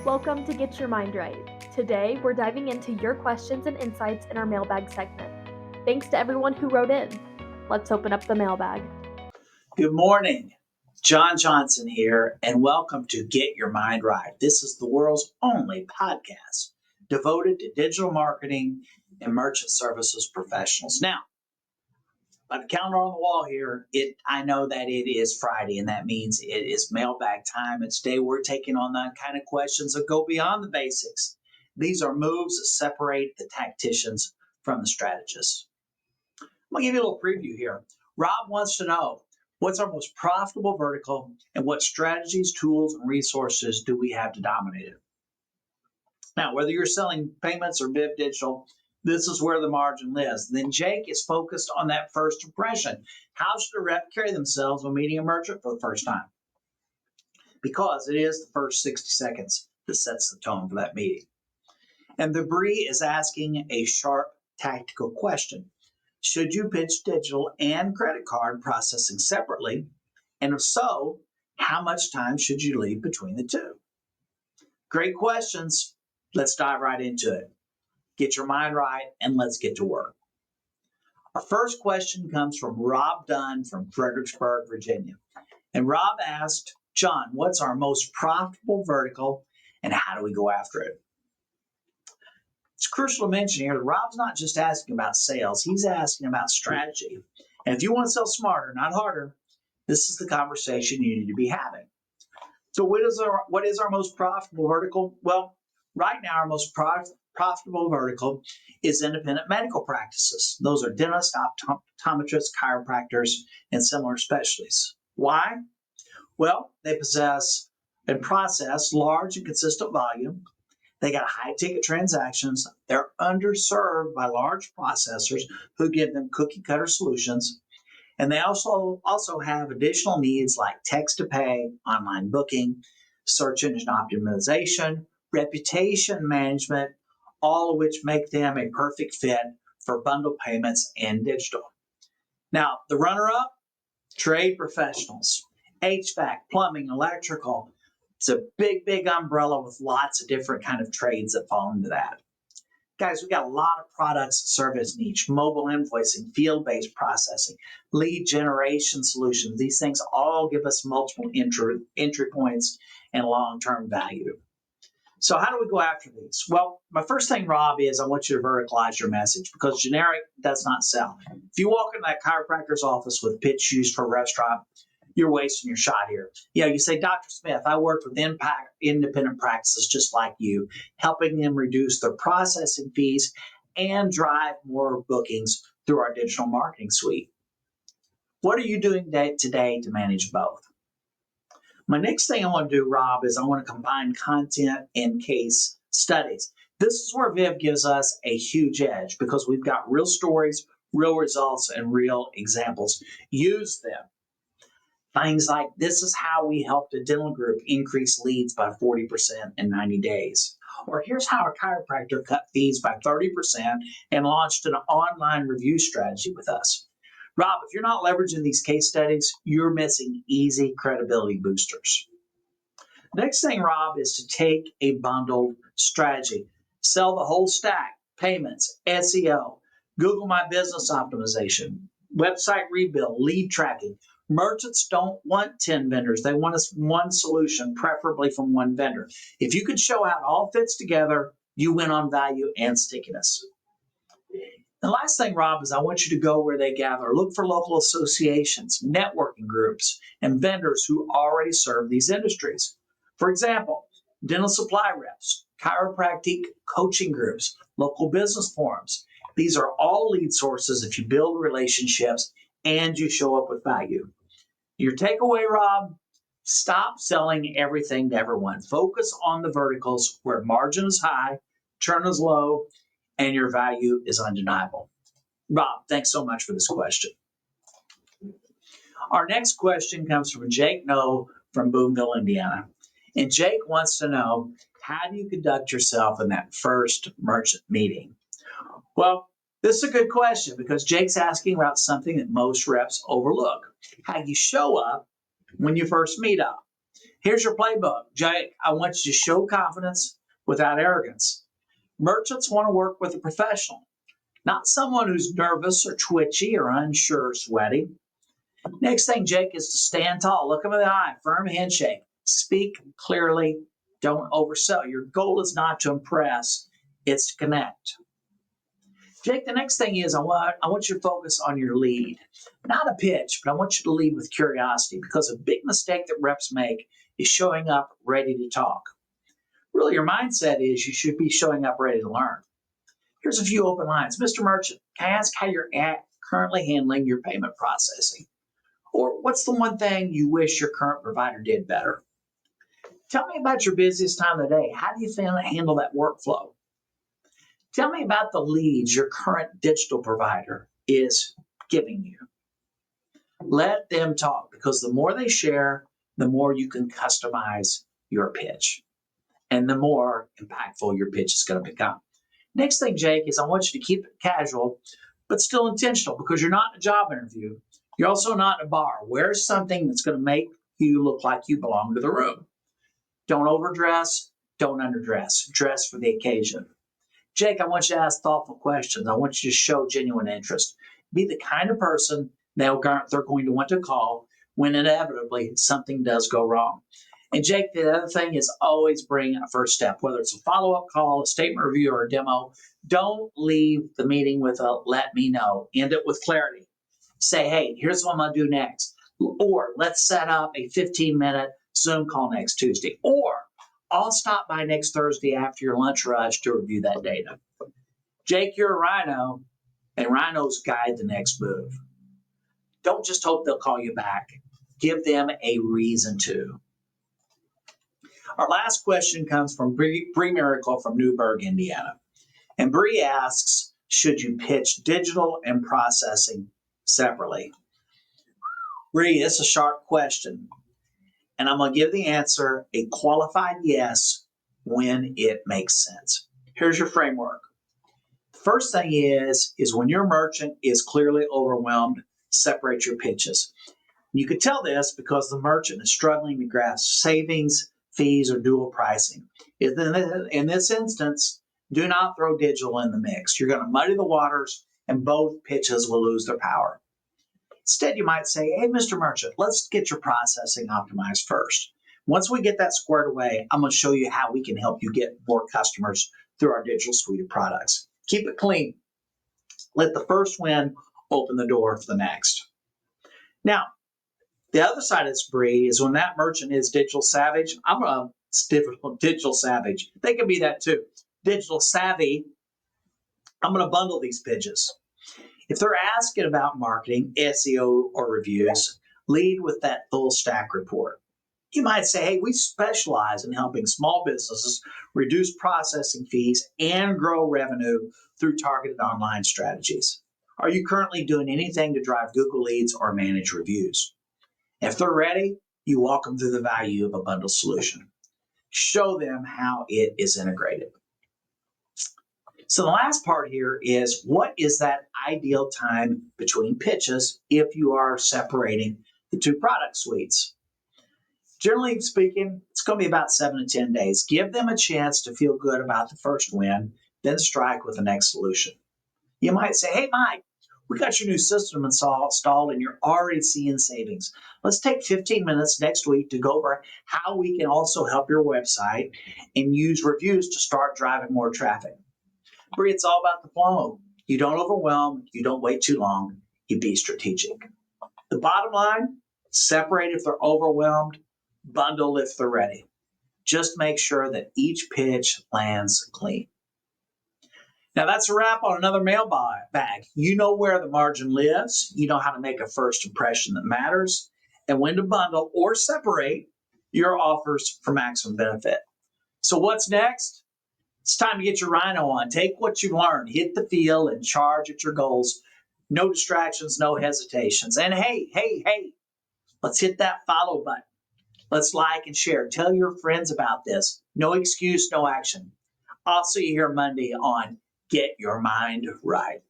Welcome to Get Your Mind Right. Today, we're diving into your questions and insights in our mailbag segment. Thanks to everyone who wrote in. Let's open up the mailbag. Good morning. John Johnson here, and welcome to Get Your Mind Right. This is the world's only podcast devoted to digital marketing and merchant services professionals. Now, by the calendar on the wall here, I know that it is Friday, and that means it is mailbag time. And today we're taking on the kind of questions that go beyond the basics. These are moves that separate the tacticians from the strategists. I'm going to give you a little preview here. Rob wants to know, what's our most profitable vertical and what strategies, tools, and resources do we have to dominate it? Now, whether you're selling payments or Viv Digital, this is where the margin lives. Then Jake is focused on that first impression. How should a rep carry themselves when meeting a merchant for the first time? Because it is the first 60 seconds that sets the tone for that meeting. And the Bree is asking a sharp tactical question. Should you pitch digital and credit card processing separately? And if so, how much time should you leave between the two? Great questions. Let's dive right into it. Get your mind right, and let's get to work. Our first question comes from Rob Dunn from Fredericksburg, Virginia. And Rob asked, John, what's our most profitable vertical and how do we go after it? It's crucial to mention here that Rob's not just asking about sales, he's asking about strategy. And if you want to sell smarter, not harder, this is the conversation you need to be having. So what is our most profitable vertical? Well, right now our most profitable vertical is independent medical practices. Those are dentists, optometrists, chiropractors, and similar specialties. Why? Well, they possess and process large and consistent volume. They got high ticket transactions. They're underserved by large processors who give them cookie cutter solutions. And they also have additional needs like text to pay, online booking, search engine optimization, reputation management, all of which make them a perfect fit for bundle payments and digital. Now, the runner-up, trade professionals, HVAC, plumbing, electrical. It's a big, big umbrella with lots of different kind of trades that fall into that. Guys, we've got a lot of products that serve as niche: mobile invoicing, field-based processing, lead generation solutions. These things all give us multiple entry points and long-term value. So how do we go after these? Well, my first thing, Rob, is I want you to verticalize your message because generic does not sell. If you walk into that chiropractor's office with pitch used for a restaurant, you're wasting your shot here. You say, Dr. Smith, I worked with independent practices just like you, helping them reduce their processing fees and drive more bookings through our digital marketing suite. What are you doing today to manage both? My next thing I want to do, Rob, is I want to combine content and case studies. This is where Viv gives us a huge edge because we've got real stories, real results, and real examples. Use them. Things like, this is how we helped a dental group increase leads by 40% in 90 days. Or here's how a chiropractor cut fees by 30% and launched an online review strategy with us. Rob, if you're not leveraging these case studies, you're missing easy credibility boosters. Next thing, Rob, is to take a bundled strategy. Sell the whole stack: payments, SEO, Google My Business optimization, website rebuild, lead tracking. Merchants don't want 10 vendors. They want one solution, preferably from one vendor. If you can show how it all fits together, you win on value and stickiness. The last thing, Rob, is I want you to go where they gather. Look for local associations, networking groups, and vendors who already serve these industries. For example, dental supply reps, chiropractic coaching groups, local business forums. These are all lead sources if you build relationships and you show up with value. Your takeaway, Rob, stop selling everything to everyone. Focus on the verticals where margin is high, churn is low, and your value is undeniable. Rob, thanks so much for this question. Our next question comes from Jake No from Boonville, Indiana. And Jake wants to know, how do you conduct yourself in that first merchant meeting? Well, this is a good question because Jake's asking about something that most reps overlook: how you show up when you first meet up. Here's your playbook. Jake, I want you to show confidence without arrogance. Merchants want to work with a professional, not someone who's nervous or twitchy or unsure or sweaty. Next thing, Jake, is to stand tall. Look him in the eye, firm handshake. Speak clearly. Don't oversell. Your goal is not to impress, it's to connect. Jake, the next thing is I want you to focus on your lead. Not a pitch, but I want you to lead with curiosity, because a big mistake that reps make is showing up ready to talk. Really, your mindset is you should be showing up ready to learn. Here's a few open lines. Mr. Merchant, can I ask how you're currently handling your payment processing? Or what's the one thing you wish your current provider did better? Tell me about your busiest time of the day. How do you handle that workflow? Tell me about the leads your current digital provider is giving you. Let them talk, because the more they share, the more you can customize your pitch and the more impactful your pitch is going to become. Next thing, Jake, is I want you to keep it casual, but still intentional, because you're not in a job interview. You're also not in a bar. Wear something that's going to make you look like you belong to the room. Don't overdress. Don't underdress. Dress for the occasion. Jake, I want you to ask thoughtful questions. I want you to show genuine interest. Be the kind of person they're going to want to call when inevitably something does go wrong. And Jake, the other thing is always bring a first step, whether it's a follow-up call, a statement review, or a demo. Don't leave the meeting with a let me know. End it with clarity. Say, hey, here's what I'm going to do next. Or let's set up a 15-minute Zoom call next Tuesday. Or I'll stop by next Thursday after your lunch rush to review that data. Jake, you're a rhino, and rhinos guide the next move. Don't just hope they'll call you back. Give them a reason to. Our last question comes from Bree Miracle from Newburgh, Indiana. And Bree asks, should you pitch digital and processing separately? Bree, it's a sharp question. And I'm going to give the answer a qualified yes when it makes sense. Here's your framework. The first thing is when your merchant is clearly overwhelmed, separate your pitches. You could tell this because the merchant is struggling to grasp savings, fees, or dual pricing. In this instance, do not throw digital in the mix. You're going to muddy the waters, and both pitches will lose their power. Instead, you might say, hey, Mr. Merchant, let's get your processing optimized first. Once we get that squared away, I'm going to show you how we can help you get more customers through our digital suite of products. Keep it clean. Let the first win open the door for the next. Now, the other side of this, Bree, is when that merchant is digital savage. Digital savage. They can be that too. Digital savvy. I'm going to bundle these pitches. If they're asking about marketing, SEO, or reviews, lead with that full stack report. You might say, hey, we specialize in helping small businesses reduce processing fees and grow revenue through targeted online strategies. Are you currently doing anything to drive Google leads or manage reviews? If they're ready, you walk them through the value of a bundle solution. Show them how it is integrated. So the last part here is, what is that ideal time between pitches if you are separating the two product suites? Generally speaking, it's going to be about 7 to 10 days. Give them a chance to feel good about the first win, then strike with the next solution. You might say, hey, Mike, we got your new system installed and you're already seeing savings. Let's take 15 minutes next week to go over how we can also help your website and use reviews to start driving more traffic. Bree, it's all about the flow. You don't overwhelm, you don't wait too long, you be strategic. The bottom line, separate if they're overwhelmed, bundle if they're ready. Just make sure that each pitch lands clean. Now that's a wrap on another mailbag. You know where the margin lives. You know how to make a first impression that matters, and when to bundle or separate your offers for maximum benefit. So what's next? It's time to get your rhino on. Take what you learned, hit the field, and charge at your goals. No distractions, no hesitations. And hey, let's hit that follow button. Let's like and share. Tell your friends about this. No excuse, no action. I'll see you here Monday on Get Your Mind Right.